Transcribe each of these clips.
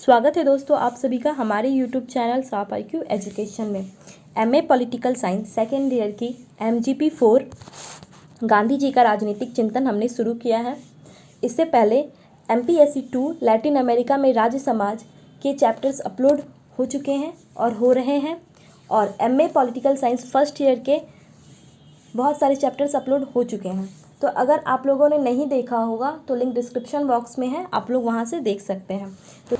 स्वागत है दोस्तों आप सभी का हमारे YouTube चैनल साफ IQ एजुकेशन में। MA political science second year की MGP 4 गांधी जी का राजनीतिक चिंतन हमने शुरू किया है। इससे पहले MPSC 2 लैटिन अमेरिका में राज्य समाज के चैप्टर्स अपलोड हो चुके हैं और हो रहे हैं, और MA political science first year के बहुत सारे चैप्टर्स अपलोड हो चुके हैं। तो अगर आप लोगों ने नहीं देखा होगा तो लिंक डिस्क्रिप्शन बॉक्स में है, आप लोग वहां से देख सकते हैं। तो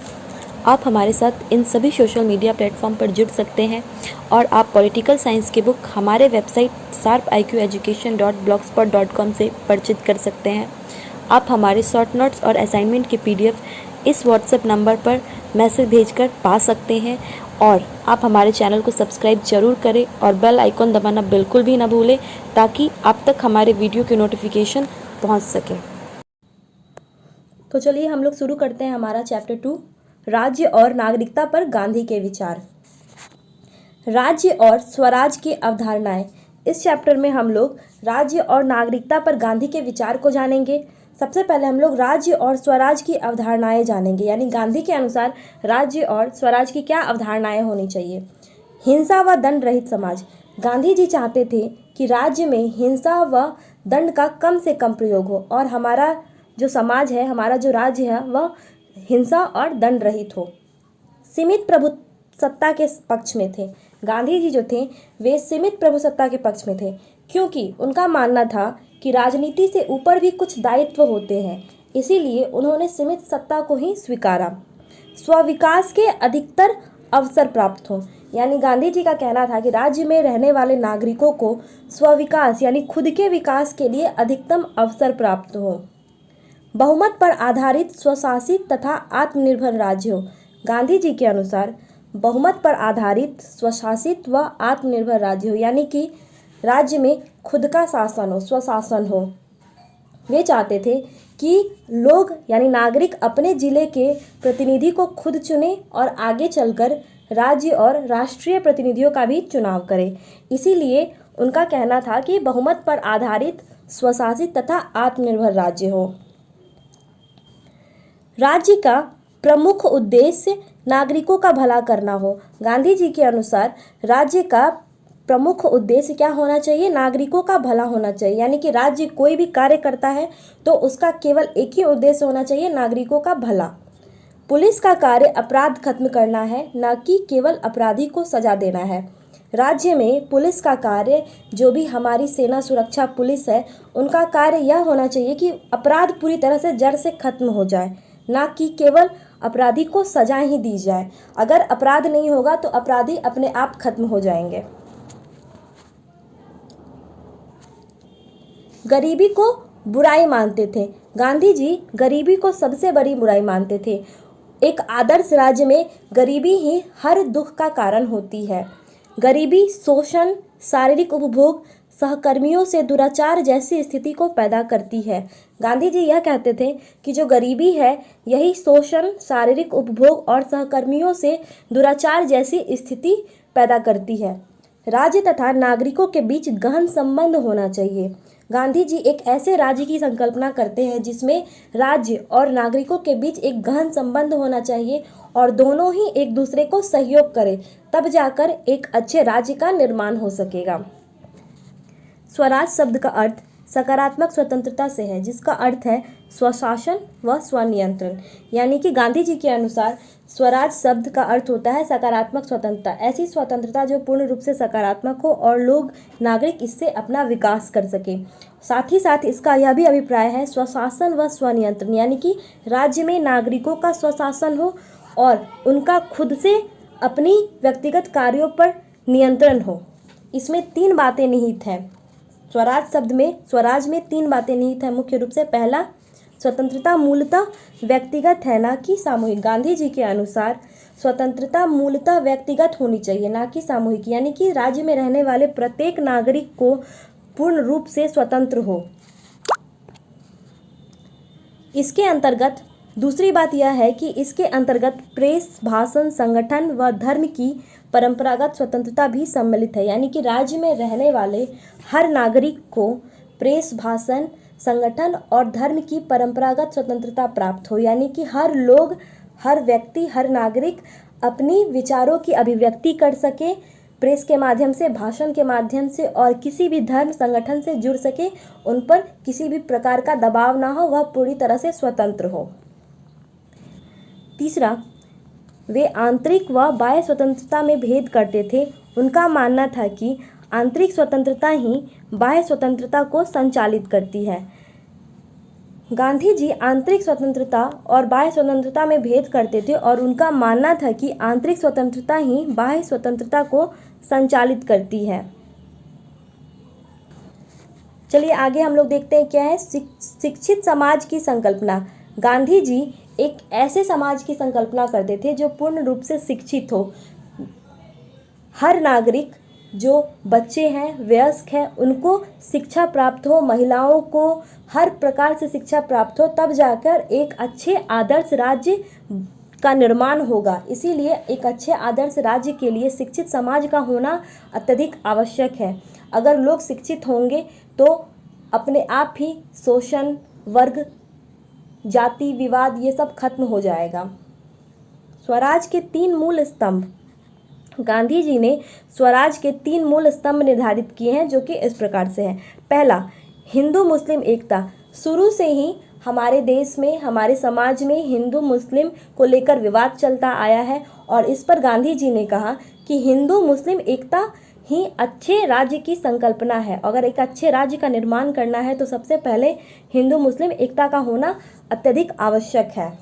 आप हमारे साथ इन सभी सोशल मीडिया प्लेटफॉर्म पर जुड़ सकते हैं और आप पॉलिटिकल साइंस की बुक हमारे वेबसाइट sharpiqeducation.blogspot.com से परचेज कर सकते हैं। आप हमारे शॉर्ट नोट्स और असाइनमेंट की PDF इस व्हाट्सएप नंबर पर मैसेज भेजकर पा सकते हैं, और आप हमारे चैनल को सब्सक्राइब जरूर करें और बेल आइकॉन दबाना बिल्कुल भी ना भूलें ताकि आप तक हमारे वीडियो की नोटिफिकेशन पहुंच सके। तो चलिए हम लोग शुरू करते हैं हमारा चैप्टर 2, राज्य और नागरिकता पर गांधी के विचार। राज्य और स्वराज की अवधारणाएं। इस चैप्टर में हम लोग राज्य और नागरिकता पर गांधी के विचार को जानेंगे। सबसे पहले हम लोग राज्य और स्वराज की अवधारणाएं जानेंगे, यानी गांधी के अनुसार राज्य और स्वराज की क्या अवधारणाएं होनी चाहिए। हिंसा व दंड रहित समाज। गांधी जी चाहते थे कि राज्य में हिंसा व दंड का कम से कम प्रयोग हो और हमारा जो समाज है, हमारा जो राज्य है, वह हिंसा और दंड रहित हो। सीमित प्रभुसत्ता के पक्ष में थे। गांधी जी जो थे वे सीमित प्रभुसत्ता के पक्ष में थे, क्योंकि उनका मानना था कि राजनीति से ऊपर भी कुछ दायित्व होते हैं, इसीलिए उन्होंने सीमित सत्ता को ही स्वीकारा। स्वविकास के अधिकतर अवसर प्राप्त हो, यानी गांधी जी का कहना था कि राज्य में रहने वाले नागरिकों को स्वविकास यानी खुद के विकास के लिए अधिकतम अवसर प्राप्त हो। बहुमत पर आधारित स्वशासित तथा आत्मनिर्भर राज्य हो। गांधी जी के अनुसार बहुमत पर आधारित स्वशासित व आत्मनिर्भर राज्य हो, यानी कि राज्य में खुद का शासन हो, स्वशासन हो। वे चाहते थे कि लोग यानी नागरिक अपने जिले के प्रतिनिधि को खुद चुने और आगे चलकर राज्य और राष्ट्रीय प्रतिनिधियों का भी चुनाव करें। इसीलिए उनका कहना था कि बहुमत पर आधारित स्वशासित तथा आत्मनिर्भर राज्य हो। राज्य का प्रमुख उद्देश्य नागरिकों का भला करना हो। गांधी जी के अनुसार राज्य का प्रमुख उद्देश्य क्या होना चाहिए? नागरिकों का भला होना चाहिए, यानी कि राज्य कोई भी कार्य करता है तो उसका केवल एक ही उद्देश्य होना चाहिए, नागरिकों का भला। पुलिस का कार्य अपराध खत्म करना है, न कि केवल अपराधी को सजा देना है। राज्य में पुलिस का कार्य, जो भी हमारी सेना सुरक्षा पुलिस है, उनका कार्य यह होना चाहिए कि अपराध पूरी तरह से जड़ से खत्म हो जाए, ना कि केवल अपराधी को सजा ही दी जाए। अगर अपराध नहीं होगा तो अपराधी अपने आप खत्म हो जाएंगे। गरीबी को बुराई मानते थे। गांधी जी गरीबी को सबसे बड़ी बुराई मानते थे। एक आदर्श राज्य में गरीबी ही हर दुख का कारण होती है। गरीबी शोषण, शारीरिक उपभोग, सहकर्मियों से दुराचार जैसी स्थिति को पैदा करती है। गांधी जी यह कहते थे कि जो गरीबी है यही शोषण, शारीरिक उपभोग और सहकर्मियों से दुराचार जैसी स्थिति पैदा करती है। राज्य तथा नागरिकों के बीच गहन संबंध होना चाहिए। गांधी जी एक ऐसे राज्य की संकल्पना करते हैं जिसमें राज्य और नागरिकों के बीच एक गहन संबंध होना चाहिए और दोनों ही एक दूसरे को सहयोग करें, तब जाकर एक अच्छे राज्य का निर्माण हो सकेगा। स्वराज शब्द का अर्थ सकारात्मक स्वतंत्रता से है, जिसका अर्थ है स्वशासन व स्वनियंत्रण, यानी कि गांधी जी के अनुसार स्वराज शब्द का अर्थ होता है सकारात्मक स्वतंत्रता। ऐसी स्वतंत्रता जो पूर्ण रूप से सकारात्मक हो और लोग नागरिक इससे अपना विकास कर सके। साथ ही साथ इसका यह भी अभिप्राय है स्वशासन व स्वनियंत्रण, यानी कि राज्य में नागरिकों का स्वशासन हो और उनका खुद से अपनी व्यक्तिगत कार्यों पर नियंत्रण हो। इसमें 3 बातें निहित हैं। स्वराज शब्द में, स्वराज में 3 बातें निहित हैं मुख्य रूप से। पहला, स्वतंत्रता मूलतः व्यक्तिगत है, ना कि सामूहिक। गांधी जी के अनुसार स्वतंत्रता मूलतः व्यक्तिगत होनी चाहिए, ना कि सामूहिक, यानी कि राज्य में रहने वाले प्रत्येक नागरिक को पूर्ण रूप से स्वतंत्र हो। इसके अंतर्गत दूसरी बात यह है कि इसके अंतर्गत प्रेस, भाषण, संगठन व धर्म की परंपरागत स्वतंत्रता भी सम्मिलित है, यानी कि राज्य में रहने वाले हर नागरिक को प्रेस, भाषण, संगठन और धर्म की परंपरागत स्वतंत्रता प्राप्त हो, यानी कि हर लोग हर व्यक्ति, हर नागरिक अपनी विचारों की अभिव्यक्ति कर सके, प्रेस के माध्यम से, भाषण के माध्यम से और किसी भी धर्म संगठन से जुड़ सके, उन पर किसी भी प्रकार का दबाव ना हो, वह पूरी तरह से स्वतंत्र हो। तीसरा, वे आंतरिक व बाह्य स्वतंत्रता में भेद करते थे। उनका मानना था कि आंतरिक स्वतंत्रता ही बाह्य स्वतंत्रता को संचालित करती है। गांधी जी आंतरिक स्वतंत्रता और बाह्य स्वतंत्रता में भेद करते थे और उनका मानना था कि आंतरिक स्वतंत्रता ही बाह्य स्वतंत्रता को संचालित करती है। चलिए आगे हम लोग देखते हैं क्या है शिक्षित समाज की संकल्पना। गांधी जी एक ऐसे समाज की संकल्पना करते थे जो पूर्ण रूप से शिक्षित हो। हर नागरिक, जो बच्चे हैं, वयस्क हैं, उनको शिक्षा प्राप्त हो, महिलाओं को हर प्रकार से शिक्षा प्राप्त हो, तब जाकर एक अच्छे आदर्श राज्य का निर्माण होगा। इसीलिए एक अच्छे आदर्श राज्य के लिए शिक्षित समाज का होना अत्यधिक आवश्यक है। अगर लोग शिक्षित होंगे तो अपने आप ही शोषण, वर्ग, जाति, विवाद ये सब खत्म हो जाएगा। स्वराज के 3 मूल स्तंभ। गांधी जी ने स्वराज के 3 मूल स्तंभ निर्धारित किए हैं जो कि इस प्रकार से हैं। पहला, हिंदू मुस्लिम एकता। शुरू से ही हमारे देश में, हमारे समाज में हिंदू मुस्लिम को लेकर विवाद चलता आया है और इस पर गांधी जी ने कहा कि हिंदू मुस्लिम एकता ही अच्छे राज्य की संकल्पना है। अगर एक अच्छे राज्य का निर्माण करना है तो सबसे पहले हिंदू मुस्लिम एकता का होना अत्यधिक आवश्यक है।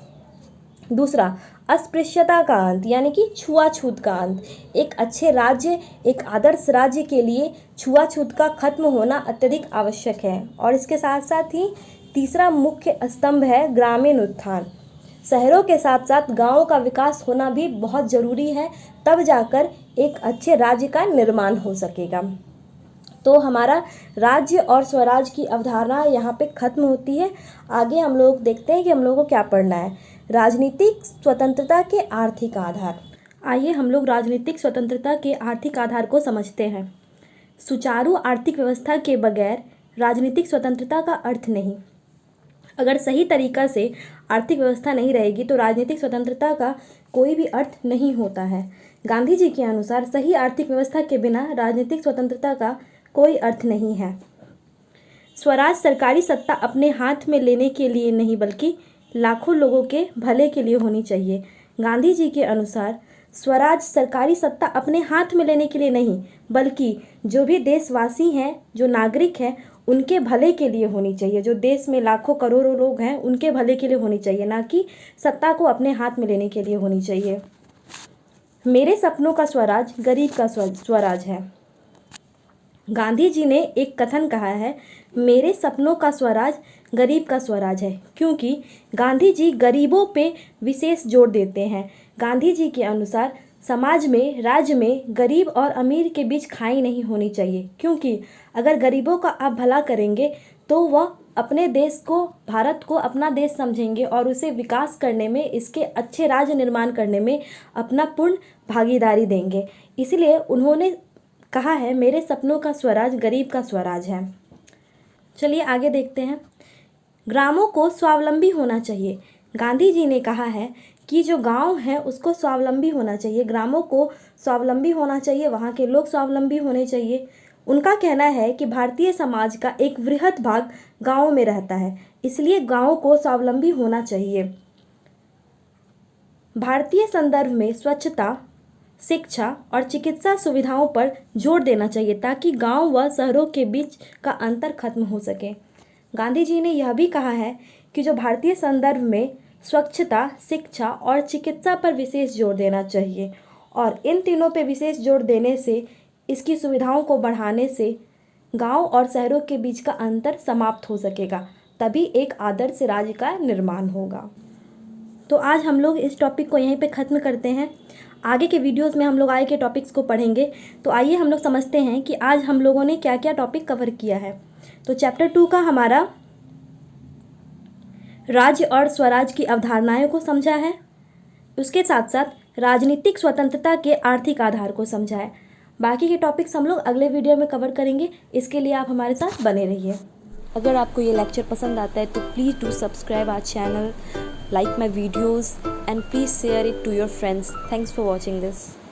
दूसरा, अस्पृश्यता का अंत, यानी कि छुआछूत का अंत। एक अच्छे राज्य, एक आदर्श राज्य के लिए छुआछूत का खत्म होना अत्यधिक आवश्यक है। और इसके साथ साथ ही तीसरा मुख्य स्तंभ है ग्रामीण उत्थान। शहरों के साथ साथ गांवों का विकास होना भी बहुत ज़रूरी है, तब जाकर एक अच्छे राज्य का निर्माण हो सकेगा। तो हमारा राज्य और स्वराज की अवधारणा यहाँ पे खत्म होती है। आगे हम लोग देखते हैं कि हम लोगों को क्या पढ़ना है। राजनीतिक स्वतंत्रता के आर्थिक आधार। आइए हम लोग राजनीतिक स्वतंत्रता के आर्थिक आधार को समझते हैं। सुचारू आर्थिक व्यवस्था के बगैर राजनीतिक स्वतंत्रता का अर्थ नहीं। अगर सही तरीक़ा से आर्थिक व्यवस्था नहीं रहेगी तो राजनीतिक स्वतंत्रता का कोई भी अर्थ नहीं होता है। गांधी जी के अनुसार सही आर्थिक व्यवस्था के बिना राजनीतिक स्वतंत्रता का कोई अर्थ नहीं है। स्वराज सरकारी सत्ता अपने हाथ में लेने के लिए नहीं बल्कि लाखों लोगों के भले के लिए होनी चाहिए। गांधी जी के अनुसार स्वराज सरकारी सत्ता अपने हाथ में लेने के लिए नहीं बल्कि जो भी देशवासी हैं, जो नागरिक हैं, उनके भले के लिए होनी चाहिए। जो देश में लाखों करोड़ों लोग हैं उनके भले के लिए होनी चाहिए, ना कि सत्ता को अपने हाथ में लेने के लिए होनी चाहिए। मेरे सपनों का स्वराज गरीब का स्वराज है। गांधी जी ने एक कथन कहा है, मेरे सपनों का स्वराज गरीब का स्वराज है, क्योंकि गांधी जी गरीबों पे विशेष जोर देते हैं। गांधी जी के अनुसार समाज में, राज्य में गरीब और अमीर के बीच खाई नहीं होनी चाहिए, क्योंकि अगर गरीबों का आप भला करेंगे तो वह अपने देश को, भारत को अपना देश समझेंगे और उसे विकास करने में, इसके अच्छे राज्य निर्माण करने में अपना पूर्ण भागीदारी देंगे। इसलिए उन्होंने कहा है, मेरे सपनों का स्वराज गरीब का स्वराज है। चलिए आगे देखते हैं। ग्रामों को स्वावलंबी होना चाहिए। गांधी जी ने कहा है कि जो गांव है उसको स्वावलंबी होना चाहिए, ग्रामों को स्वावलंबी होना चाहिए, वहाँ के लोग स्वावलंबी होने चाहिए। उनका कहना है कि भारतीय समाज का एक वृहद भाग गाँवों में रहता है, इसलिए गाँवों को स्वावलंबी होना चाहिए। भारतीय संदर्भ में स्वच्छता, शिक्षा और चिकित्सा सुविधाओं पर जोर देना चाहिए ताकि गांव व शहरों के बीच का अंतर खत्म हो सके। गांधी जी ने यह भी कहा है कि जो भारतीय संदर्भ में स्वच्छता, शिक्षा और चिकित्सा पर विशेष जोर देना चाहिए और इन तीनों पर विशेष जोर देने से, इसकी सुविधाओं को बढ़ाने से गांव और शहरों के बीच का अंतर समाप्त हो सकेगा, तभी एक आदर्श राज्य का निर्माण होगा। तो आज हम लोग इस टॉपिक को यहीं पे ख़त्म करते हैं। आगे के वीडियोस में हम लोग आगे के टॉपिक्स को पढ़ेंगे। तो आइए हम लोग समझते हैं कि आज हम लोगों ने क्या क्या टॉपिक कवर किया है। तो चैप्टर 2 का हमारा राज्य और स्वराज की अवधारणाओं को समझा है, उसके साथ साथ राजनीतिक स्वतंत्रता के आर्थिक आधार को समझा है। बाकी के टॉपिक्स हम लोग अगले वीडियो में कवर करेंगे, इसके लिए आप हमारे साथ बने रहिए। अगर आपको ये लेक्चर पसंद आता है तो please do subscribe our channel, like my videos and please share it to your friends. Thanks for watching this.